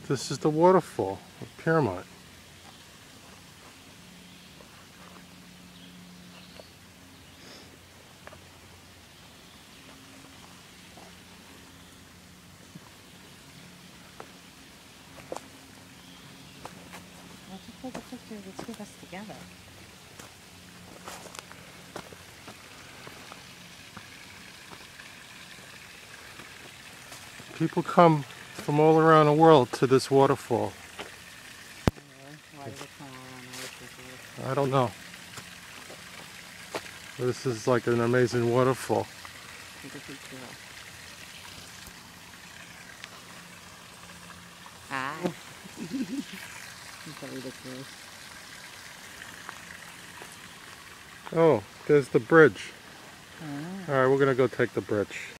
This is the waterfall of Piermont. Let's take a picture of the two of us together. People come from all around the world to this waterfall. Why do they come all around the world? I don't know. This is like an amazing waterfall. Take a picture. Hi. So ridiculous. Oh, there's the bridge. Ah. Alright, we're gonna go take the bridge.